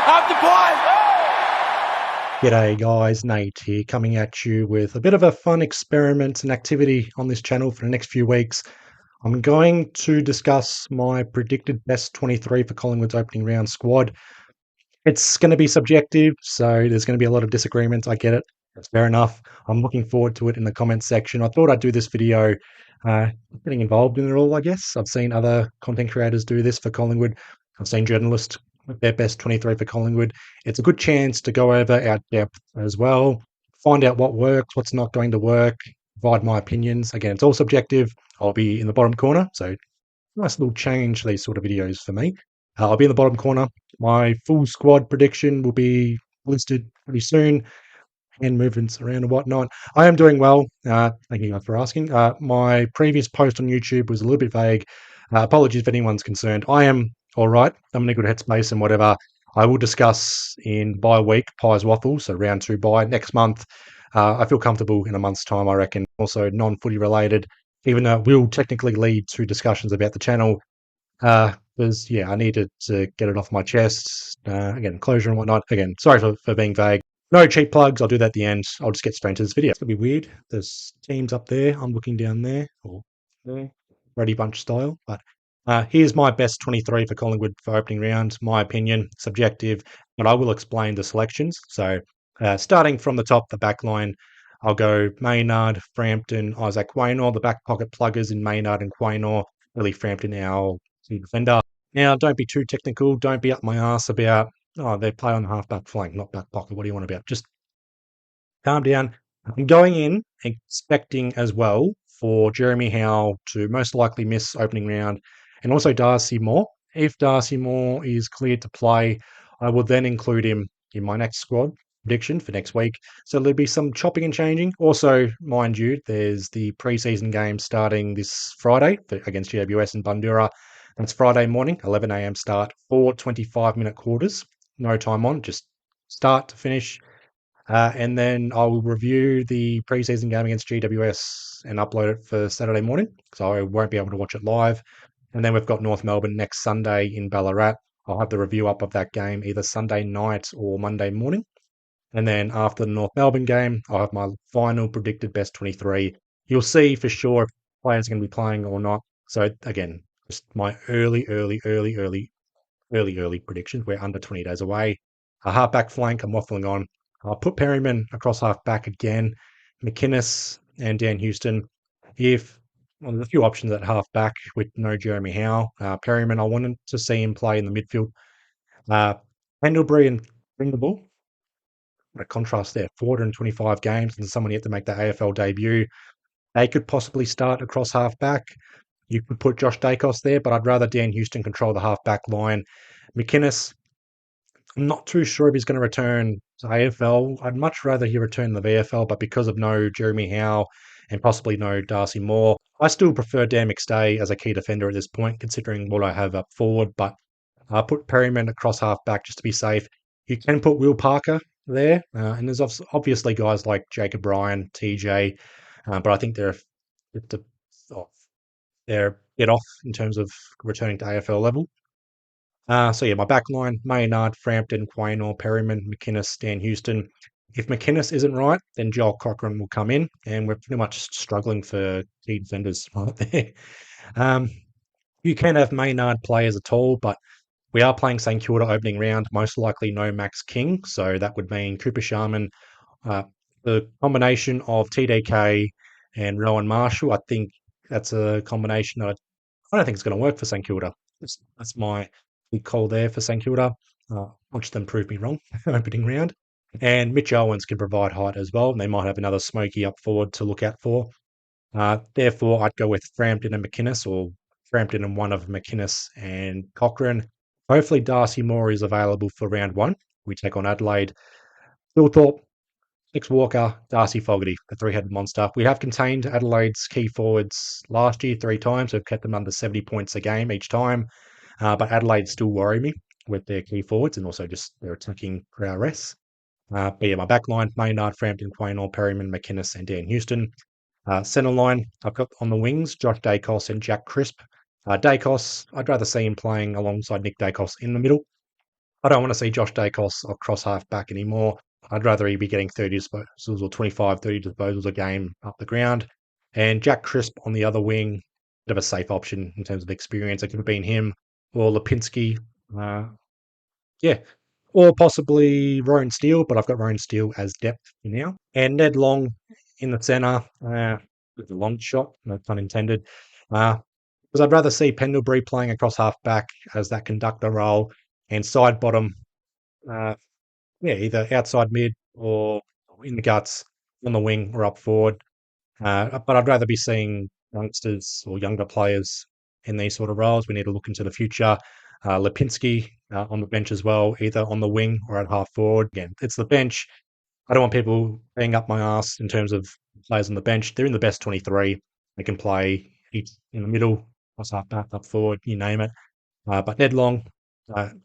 Up the pipe! G'day guys, Nate here, coming at you with a bit of a fun experiment and activity on this channel for the next few weeks. I'm going to discuss my predicted best 23 for Collingwood's opening round squad. It's going to be subjective, so there's going to be a lot of disagreements. I get it. That's fair enough. I'm looking forward to it in the comments section. I thought I'd do this video getting involved in it all, I guess. I've seen other content creators do this for Collingwood. I've seen journalists with their best 23 for Collingwood. It's a good chance to go over our depth as well, find out what works, what's not going to work, provide my opinions. Again, it's all subjective. I'll be in the bottom corner, so nice little change these sort of videos for me. I'll be in the bottom corner. My full squad prediction will be listed pretty soon, and movements around and whatnot. I am doing well. Thank you guys for asking. My previous post on YouTube was a little bit vague. Apologies if anyone's concerned. I am all right. I'm in a good headspace and whatever. I will discuss in bi-week Pies Waffle, so round 2 bye next month. I feel comfortable in a month's time, I reckon. Also non-footy related, even though it will technically lead to discussions about the channel. Because, yeah, I needed to get it off my chest. Again, closure and whatnot. Again, sorry for being vague. No cheap plugs. I'll do that at the end. I'll just get straight into this video. It's going to be weird. There's teams up there. I'm looking down there. Or there. Brady Bunch style. But here's my best 23 for Collingwood for opening round. My opinion, subjective. But I will explain the selections. So starting from the top, the back line, I'll go Maynard, Frampton, Isaac Waynor. The back pocket pluggers in Maynard and Waynor. Really Frampton, our key defender. Now, don't be too technical. Don't be up my ass about, oh, they play on the half-back flank, not back pocket. What do you want about? Just calm down. I'm going in expecting as well for Jeremy Howe to most likely miss opening round and also Darcy Moore. If Darcy Moore is cleared to play, I will then include him in my next squad prediction for next week. So there'll be some chopping and changing. Also, mind you, there's the preseason game starting this Friday against GWS and Bundoora. That's Friday morning, 11 a.m. start, 4 25-minute quarters. No time on, just start to finish. And then I'll review the preseason game against GWS and upload it for Saturday morning, so I won't be able to watch it live. And then we've got North Melbourne next Sunday in Ballarat. I'll have the review up of that game either Sunday night or Monday morning. And then after the North Melbourne game, I'll have my final predicted best 23. You'll see for sure if players are going to be playing or not. So again, just my early predictions. We're under 20 days away. A half-back flank, I'm waffling on. I'll put Perryman across half-back again. McInnes and Dan Houston. There's a few options at half-back with no Jeremy Howe. Perryman, I wanted to see him play in the midfield. Pendlebury and Brindable. What a contrast there. 425 games and someone yet to make their AFL debut. They could possibly start across half-back. You could put Josh Dacos there, but I'd rather Dan Houston control the half-back line. McInnes, I'm not too sure if he's going to return to AFL. I'd much rather he return to the VFL, but because of no Jeremy Howe and possibly no Darcy Moore, I still prefer Dan McStay as a key defender at this point, considering what I have up forward. But I'll put Perryman across half-back just to be safe. You can put Will Parker there, and there's obviously guys like Jacob Ryan, TJ, but I think they're a bit off in terms of returning to AFL level. So yeah, my back line, Maynard, Frampton, Quaynor, Perryman, McInnes, Dan Houston. If McInnes isn't right, then Joel Cochran will come in, and we're pretty much struggling for key defenders right there. You can have Maynard play as a tall, but we are playing St Kilda opening round, most likely no Max King, so that would mean Cooper Sharman. The combination of TDK and Rowan Marshall, I think that's a combination that I don't think it's going to work for St Kilda. That's my big call there for St Kilda. Watch them prove me wrong opening round. And Mitch Owens can provide height as well. And they might have another smoky up forward to look out for. Therefore, I'd go with Frampton and McInnes, or Frampton and one of McInnes and Cochrane. Hopefully, Darcy Moore is available for round 1. We take on Adelaide. Thorpe, Nick Walker, Darcy Fogarty, the three-headed monster. We have contained Adelaide's key forwards last year 3 times. We've kept them under 70 points a game each time. But Adelaide still worry me with their key forwards and also just their attacking prowess. But yeah, my back line, Maynard, Frampton, Quaynor, Perryman, McInnes, and Dan Houston. Centre line, I've got on the wings, Josh Dacos and Jack Crisp. Dacos, I'd rather see him playing alongside Nick Dacos in the middle. I don't want to see Josh Dacos across half back anymore. I'd rather he be getting 30 disposals or 25, 30 disposals a game up the ground. And Jack Crisp on the other wing, bit of a safe option in terms of experience. It could have been him or Lipinski. Uh, yeah. Or possibly Rowan Steele, but I've got Rowan Steele as depth for now. And Ned Long in the centre, with a long shot, no pun intended. Because I'd rather see Pendlebury playing across half back as that conductor role and side bottom, uh, yeah, either outside mid or in the guts on the wing or up forward. But I'd rather be seeing youngsters or younger players in these sort of roles. We need to look into the future. Lipinski on the bench as well, either on the wing or at half forward. Again, it's the bench. I don't want people being up my ass in terms of players on the bench. They're in the best 23. They can play each in the middle, plus half back, up forward, you name it. But Ned Long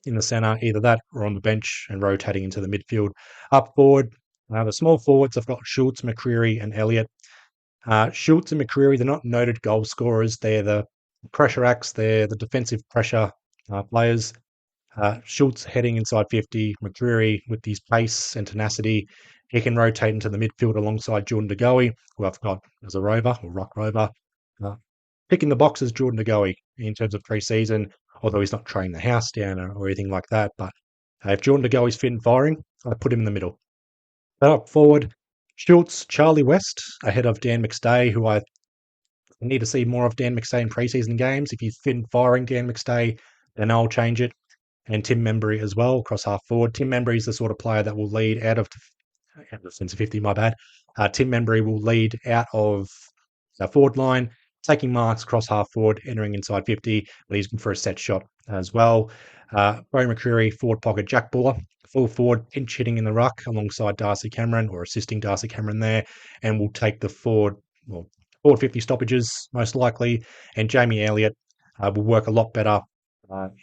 in the centre, either that or on the bench and rotating into the midfield. Up forward, the small forwards, I've got Schultz, McCreary, and Elliott. Schultz and McCreary, they're not noted goal scorers. They're the pressure acts. They're the defensive pressure players. Schultz heading inside 50. McCreary with his pace and tenacity. He can rotate into the midfield alongside Jordan De Goey, who I've got as a rover or rock rover. Uh, Picking the boxes, Jordan De Goey in terms of pre-season, although he's not training the house down or anything like that. But if Jordan De Goey's fit and firing, I put him in the middle. Up forward, Schultz, Charlie West ahead of Dan McStay, who I need to see more of Dan McStay in preseason games. If he's fit and firing Dan McStay, then I'll change it. And Tim Membry as well, across half forward. Tim Membry is the sort of player that will lead out of sense of 50, my bad. Tim Membry will lead out of the forward line, taking marks across half forward, entering inside 50, but he's good for a set shot as well. Bo McCreary, forward pocket, Jack Buller, full forward, pinch hitting in the ruck alongside Darcy Cameron or assisting Darcy Cameron there, and will take the forward 50 stoppages most likely. And Jamie Elliott will work a lot better.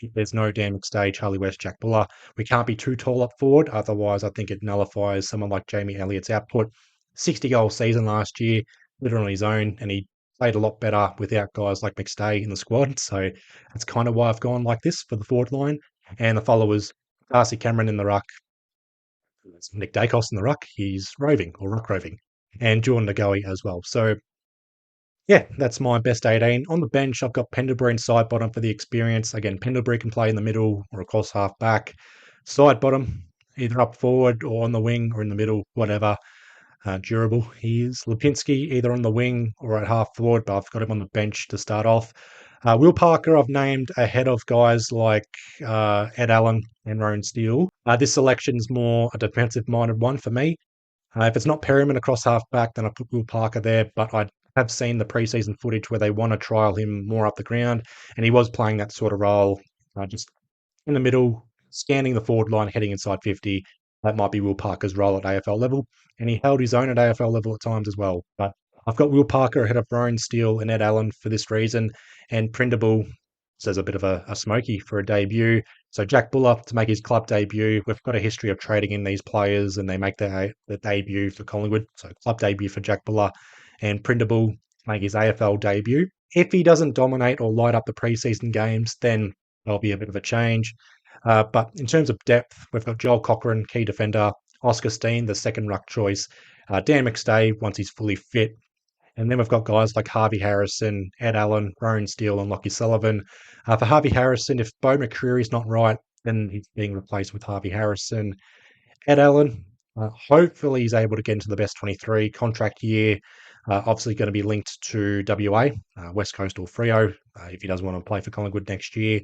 If there's no Dan McStay, Charlie West, Jack Buller. We can't be too tall up forward, otherwise I think it nullifies someone like Jamie Elliott's output. 60-goal season last year, literally on his own, and he played a lot better without guys like McStay in the squad. So that's kind of why I've gone like this for the forward line. And the followers, Darcy Cameron in the ruck, Nick Dacos in the ruck, he's roving or ruck roving, and Jordan Goey as well. So yeah, that's my best 18. On the bench, I've got Pendlebury and side bottom for the experience. Again, Pendlebury can play in the middle or across half back. Side bottom, either up forward or on the wing or in the middle, whatever. Durable he is. Lipinski, either on the wing or at half forward, but I've got him on the bench to start off. Will Parker, I've named ahead of guys like Ed Allen and Rowan Steele. This selection's more a defensive minded one for me. If it's not Perryman across half back, then I put Will Parker there. But I have seen the preseason footage where they want to trial him more up the ground, and he was playing that sort of role, just in the middle, scanning the forward line, heading inside 50. That might be Will Parker's role at AFL level, and he held his own at AFL level at times as well. But I've got Will Parker ahead of Rowan Steele and Ed Allen for this reason, and Prindable says a bit of a smoky for a debut. So Jack Buller to make his club debut. We've got a history of trading in these players, and they make their debut for Collingwood. So club debut for Jack Buller, and Prindable make his AFL debut. If he doesn't dominate or light up the preseason games, then there'll be a bit of a change. But in terms of depth, we've got Joel Cochran, key defender, Oscar Steen, the second ruck choice, Dan McStay once he's fully fit, and then we've got guys like Harvey Harrison, Ed Allen, Rowan Steele, and Lockie Sullivan. For Harvey Harrison, if Bo McCreary's not right, then he's being replaced with Harvey Harrison. Ed Allen, hopefully he's able to get into the best 23 contract year. Obviously going to be linked to WA, West Coast or Freo, if he does want to play for Collingwood next year.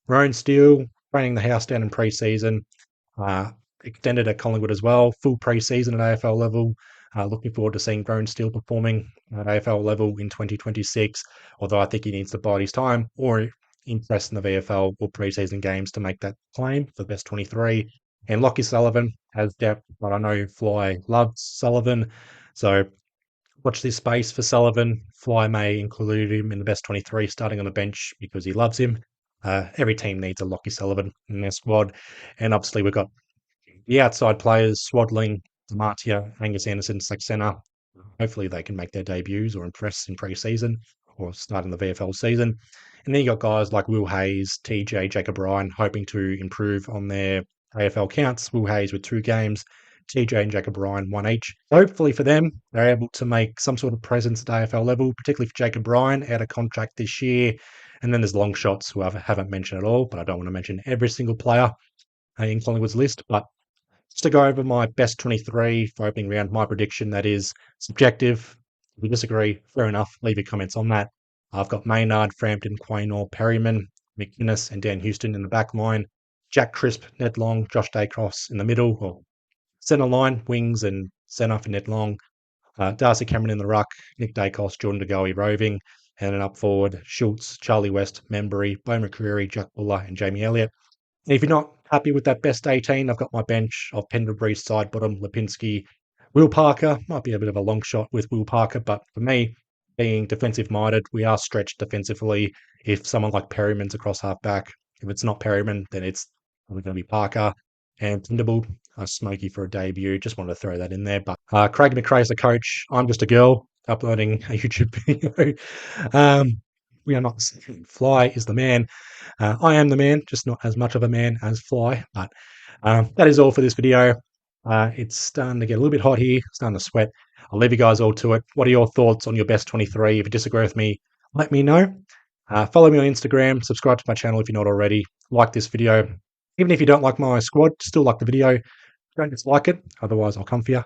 Rowan Steele, training the house down in pre-season. Uh, Extended at Collingwood as well, full pre-season at AFL level. Looking forward to seeing Rowan Steele performing at AFL level in 2026, although I think he needs to bide his time or interest in the VFL or pre-season games to make that claim for the best 23. And Lockie Sullivan has depth, but I know Fly loves Sullivan. So watch this space for Sullivan. Fly may include him in the best 23 starting on the bench because he loves him. Every team needs a Lockie Sullivan in their squad. And obviously we've got the outside players, Swadling, Martia, Angus Anderson, Saxena. Hopefully they can make their debuts or impress in pre-season or starting the VFL season. And then you got guys like Will Hayes, TJ, Jacob Ryan, hoping to improve on their AFL counts. Will Hayes with 2 games, TJ and Jacob Ryan 1 each. Hopefully for them, they're able to make some sort of presence at AFL level, particularly for Jacob Ryan, out of contract this year. And then there's long shots who I haven't mentioned at all, but I don't want to mention every single player in Collingwood's list. But just to go over my best 23 for opening round, my prediction that is subjective. If you disagree, fair enough. Leave your comments on that. I've got Maynard, Frampton, Quaynor, Perryman, McInnes, and Dan Houston in the back line. Jack Crisp, Ned Long, Josh Dacross in the middle, or centre line, wings and centre for Ned Long. Darcy Cameron in the ruck, Nick Dacos, Jordan De Goey roving, and then up forward, Schultz, Charlie West, Membry, Bo McCreary, Jack Buller, and Jamie Elliott. And if you're not happy with that best 18, I've got my bench of Pendlebury, Sidebottom, Lipinski, Will Parker. Might be a bit of a long shot with Will Parker, but for me, being defensive minded, we are stretched defensively. If someone like Perryman's across half back, if it's not Perryman, then it's probably going to be Parker and Tindable. Smoky for a debut. Just wanted to throw that in there. But Craig McRae's the coach. I'm just a girl uploading a YouTube video. We are not Fly is the man. I am the man, just not as much of a man as Fly. But that is all for this video. It's starting to get a little bit hot here, starting to sweat. I'll leave you guys all to it. What are your thoughts on your best 23? If you disagree with me, let me know. Follow me on Instagram, subscribe to my channel if you're not already, like this video. Even if you don't like my squad, still like the video. Don't dislike it, otherwise I'll come for you.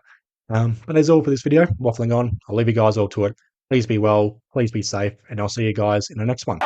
But that's all for this video. Waffling on. I'll leave you guys all to it. Please be well, please be safe, and I'll see you guys in the next one.